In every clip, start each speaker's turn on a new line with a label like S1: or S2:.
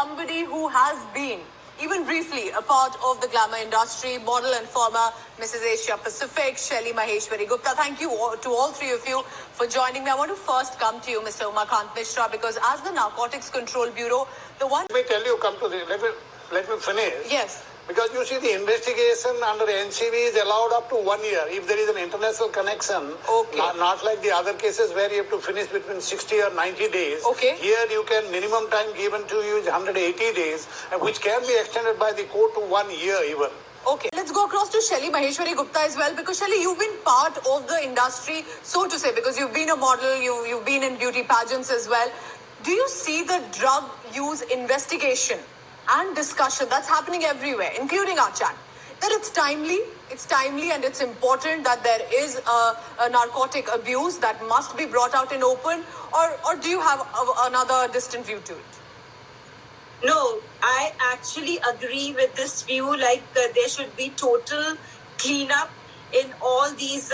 S1: Somebody who has been, even briefly, a part of the glamour industry, model and former Mrs. Asia Pacific, Shelly Maheshwari Gupta. Thank you to all three of you for joining me. I want to first come to you, Mr. Umakant Mishra, because as the Narcotics Control Bureau, the one...
S2: Let me tell you, let me finish.
S1: Yes.
S2: Because you see, the investigation under NCB is allowed up to 1 year if there is an international connection.
S1: Okay.
S2: Not like the other cases where you have to finish between 60 or 90 days.
S1: Okay.
S2: Here you can, minimum time given to you is 180 days, which can be extended by the court to 1 year even.
S1: Okay, let's go across to Shelly Maheshwari Gupta as well, because Shelly, you've been part of the industry, so to say, because you've been a model, you've been in beauty pageants as well. Do you see the drug use investigation and discussion that's happening everywhere, including our chat, that it's timely and it's important that there is a narcotic abuse that must be brought out in open, or do you have another distant view to it?
S3: No, I actually agree with this view, like there should be total cleanup in all these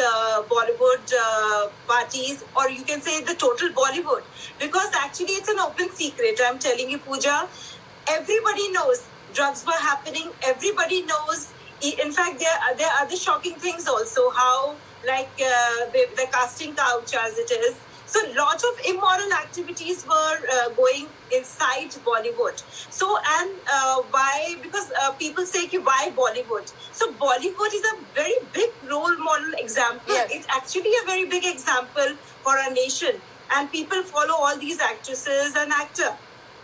S3: Bollywood parties, or you can say the total Bollywood, because actually it's an open secret. I'm telling you, Pooja, everybody knows drugs were happening. Everybody knows. In fact, there are other shocking things also, how like the casting couch as it is. So lots of immoral activities were going inside Bollywood. So, and why? Because people say, why Bollywood? So Bollywood is a very big role model example.
S1: Yes.
S3: It's actually a very big example for our nation. And people follow all these actresses and actors.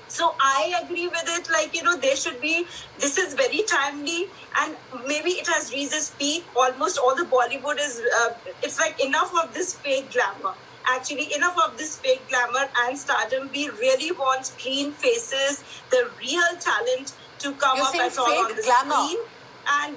S3: So I agree with it, like, there should be, this is very timely, and maybe it has reached its peak. Almost all the Bollywood is, it's like enough of this fake glamour. Actually, enough of this fake glamour and stardom. We really want clean faces, the real talent to come up at all on the screen. And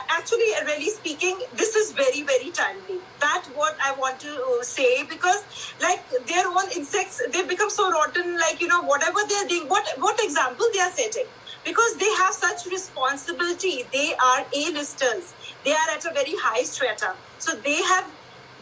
S3: actually, really speaking, this is very, very timely. That's what I want to say, because like their own insects, they become so rotten, like, whatever they're doing, what example they are setting. Because they have such responsibility. They are A-listers. They are at a very high strata. So they have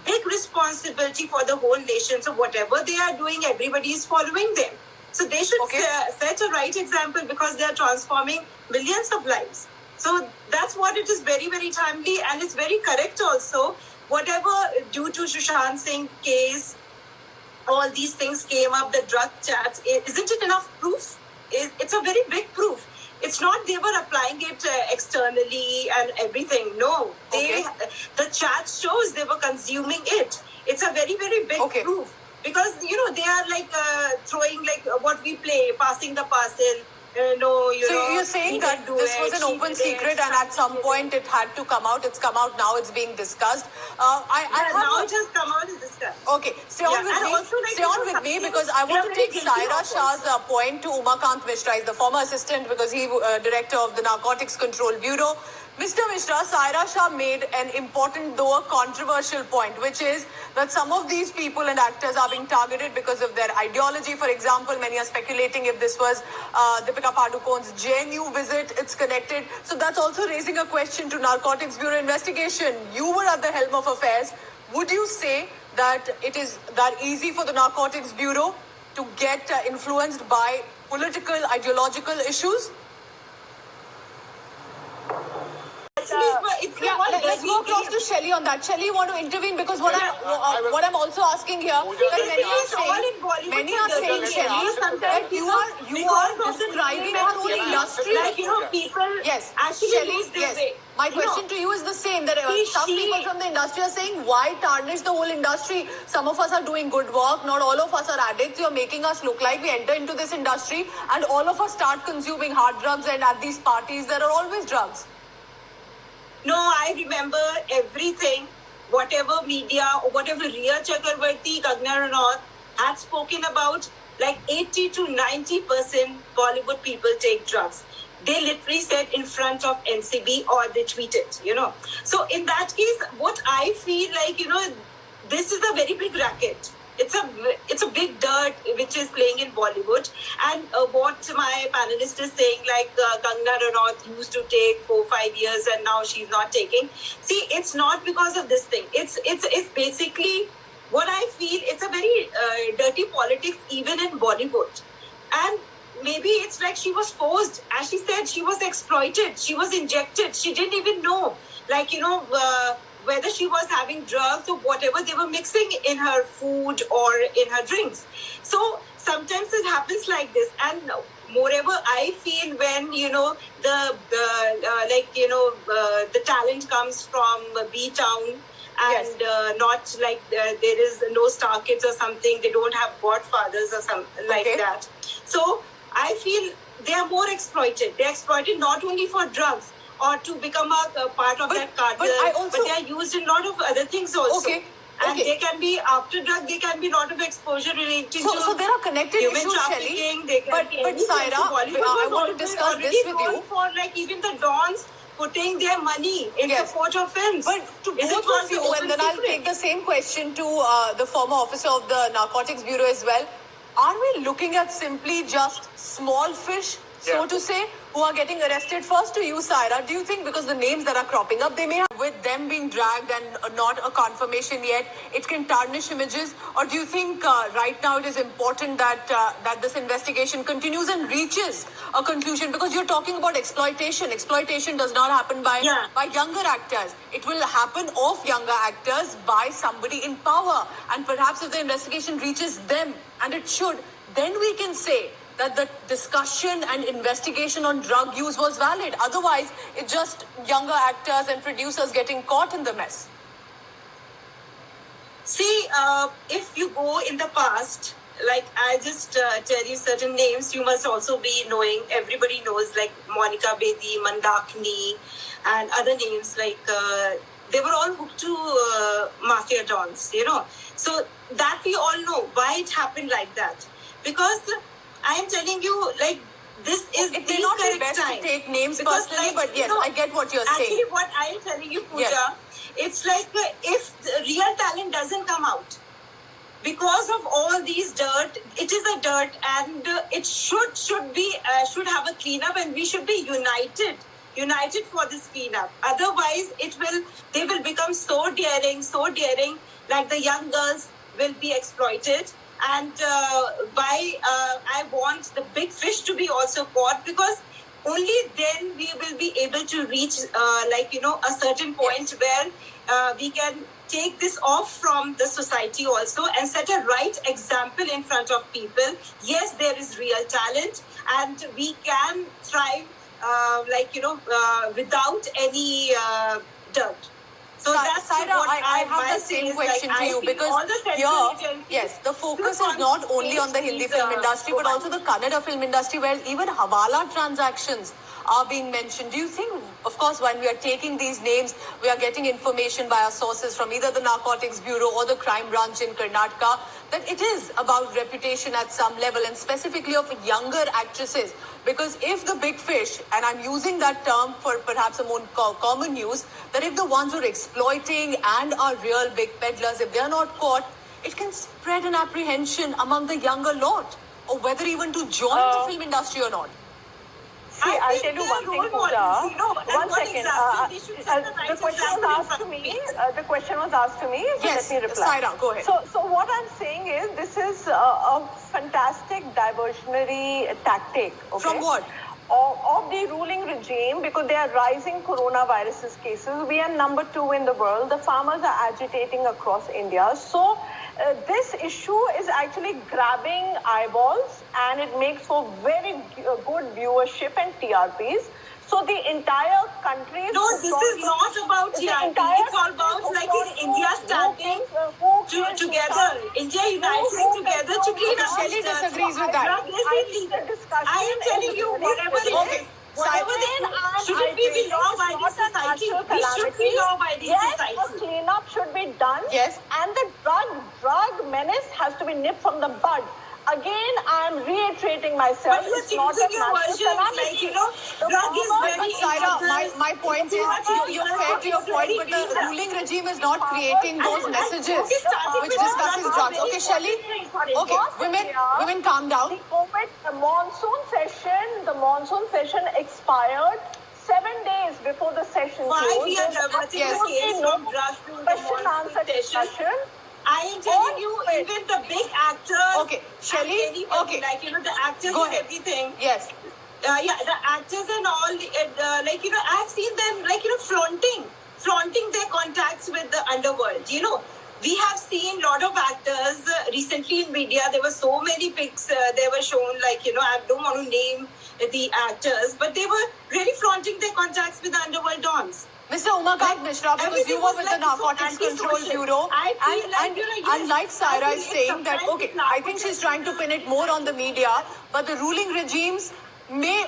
S3: big responsibility for the whole nation. So whatever they are doing, everybody is following them. So they should set a right example, because they are transforming millions of lives. So that's what it is, very, very timely, and it's very correct also. Whatever due to Sushant Singh case, all these things came up, the drug chats, isn't it enough proof? It's a very big proof. It's not they were applying it externally and everything. No, the chat shows they were consuming it. It's a very, very big proof, because they are like throwing like what we play, passing the parcel. So
S1: you're saying that this was an open secret, and at some point it had to come out. It's come out now. It's being discussed.
S3: Now it has come out and discussed.
S1: Okay, stay on with me, because I want to take Saira Shah's point to Umakant Mishra. He's the former assistant, because he director of the Narcotics Control Bureau. Mr. Mishra, Saira Shah made an important, though a controversial point, which is that some of these people and actors are being targeted because of their ideology. For example, many are speculating if this was Deepika Padukone's JNU visit, it's connected. So that's also raising a question to Narcotics Bureau investigation. You were at the helm of affairs. Would you say that it is that easy for the Narcotics Bureau to get influenced by political, ideological issues? Let's go across to Shelly on that. Shelly, you want to intervene, because what I'm also asking here, that many are saying, Shelly, that you are describing our whole industry.
S3: Like, people actually lose their way.
S1: My question to you is the same, that some people from the industry are saying, why tarnish the whole industry? Some of us are doing good work, not all of us are addicts. You're making us look like we enter into this industry and all of us start consuming hard drugs, and at these parties there are always drugs.
S3: No, I remember everything, whatever media or whatever Riya Chakravarti, Kangana Ranaut had spoken about, like 80 to 90% Bollywood people take drugs. They literally said in front of NCB, or they tweeted, So in that case, what I feel like, this is a very big racket. It's a big dirt which is playing in Bollywood. And what my panelist is saying, like Kangana Ranaut used to take 4-5 years and now she's not taking. See, it's not because of this thing. It's basically what I feel. It's a very dirty politics even in Bollywood. And maybe it's like she was forced. As she said, she was exploited. She was injected. She didn't even know, like, whether she was having drugs or whatever they were mixing in her food or in her drinks. So sometimes it happens like this. And moreover, I feel when, the talent comes from B-Town, and not like there is no Star Kids or something. They don't have godfathers or something like that. So I feel they are more exploited. They're exploited not only for drugs or to become a part of that cartel, but they are used in a lot of other things also. And they can be, after drug, there can be a lot of exposure related to
S1: so there are connected
S3: human
S1: issues,
S3: trafficking.
S1: But Saira, I want to discuss this with you.
S3: For like even the dons putting their money in support of films.
S1: But to both of you, and then I'll take the same question to the former officer of the Narcotics Bureau as well. Are we looking at simply just small fish, so to say, who are getting arrested? First to you, Saira, do you think because the names that are cropping up, they may have, with them being dragged and not a confirmation yet, it can tarnish images? Or do you think right now it is important that that this investigation continues and reaches a conclusion? Because you're talking about exploitation. Exploitation does not happen by younger actors. It will happen of younger actors by somebody in power. And perhaps if the investigation reaches them, and it should, then we can say that the discussion and investigation on drug use was valid. Otherwise, it's just younger actors and producers getting caught in the mess.
S3: See, if you go in the past, like I just tell you certain names, you must also be knowing, everybody knows, like Monica Bedi, Mandakini, and other names, like they were all hooked to mafia dons, So that we all know why it happened like that. Because I am telling you, like, this is
S1: it may not be best time to take names because, personally, but yes, I get what you're saying.
S3: Actually, what I am telling you, Pooja, it's like if the real talent doesn't come out because of all these dirt, it is a dirt, and it should have a cleanup, and we should be united for this cleanup. Otherwise, they will become so daring, like the young girls will be exploited. And I want the big fish to be also caught, because only then we will be able to reach a certain point where we can take this off from the society also and set a right example in front of people. Yes, there is real talent, and we can thrive without any dirt. So that's
S1: Saira,
S3: what
S1: I have the same question to you, because here, the focus is not only on the Hindi film industry, but also the Kannada film industry, where even Hawala transactions are being mentioned. Do you think, of course, when we are taking these names, we are getting information by our sources from either the Narcotics Bureau or the crime branch in Karnataka, that it is about reputation at some level, and specifically of younger actresses? Because if the big fish, and I'm using that term for perhaps a more common use, that if the ones who are exploiting and are real big peddlers, if they are not caught, it can spread an apprehension among the younger lot, or whether even to join the film industry or not.
S4: See, I'll tell you one thing, Pooja. One second. The question was asked to me. So
S1: yes,
S4: let me reply.
S1: Saira, go ahead.
S4: So what I'm saying is, this is a fantastic diversionary tactic. Okay?
S1: From what?
S4: Of the ruling regime, because they are rising coronavirus cases. We are number 2 in the world. The farmers are agitating across India. So this issue is actually grabbing eyeballs, and it makes for very good viewership and TRPs. So the entire country is...
S3: No, this is not about TRP. It's all about India standing together. India uniting together to clean up.
S1: Shelley disagrees with that.
S3: I am telling you, whatever it is, whatever it is, shouldn't we be law by the society? We should be law by the society.
S4: Yes, a cleanup should be done.
S1: Yes.
S4: And the drug menace has to be nipped from the bud. Again, I am reiterating myself.
S3: But you're changing your version, drug is very...
S1: Saira, my point is, you're fair to your point, but the ruling regime is not creating those messages which discusses drugs. Okay, Shelley? Okay, women, calm down.
S4: The monsoon session expired 7 days before the session closed.
S3: Why we are diverting the case from drugs to the monsoon session? I I am telling you, even the big actors.
S1: Okay, Shelly,
S3: and anybody,
S1: okay.
S3: like, you know, the actors
S1: Go
S3: and
S1: ahead.
S3: everything.
S1: Yes.
S3: Yeah, the actors and all, like, you know, I've seen them, like, you know, flaunting their contacts with the underworld. You know, we have seen a lot of actors recently in media. There were so many pics they were shown, like, you know, I don't want to name the actors, but they were really flaunting their contacts with the underworld dons.
S1: Mr. Umakant Mishra, because
S3: Everything
S1: you were
S3: was
S1: with
S3: like
S1: the Narcotics
S3: so
S1: Control
S3: antisocial.
S1: Bureau,
S3: I feel like,
S1: and
S3: you know, yes,
S1: unlike Saira
S3: I
S1: is
S3: think
S1: saying that,
S3: sometimes
S1: okay,
S3: it's
S1: I think she's trying to pin it more on the media, but the ruling regimes may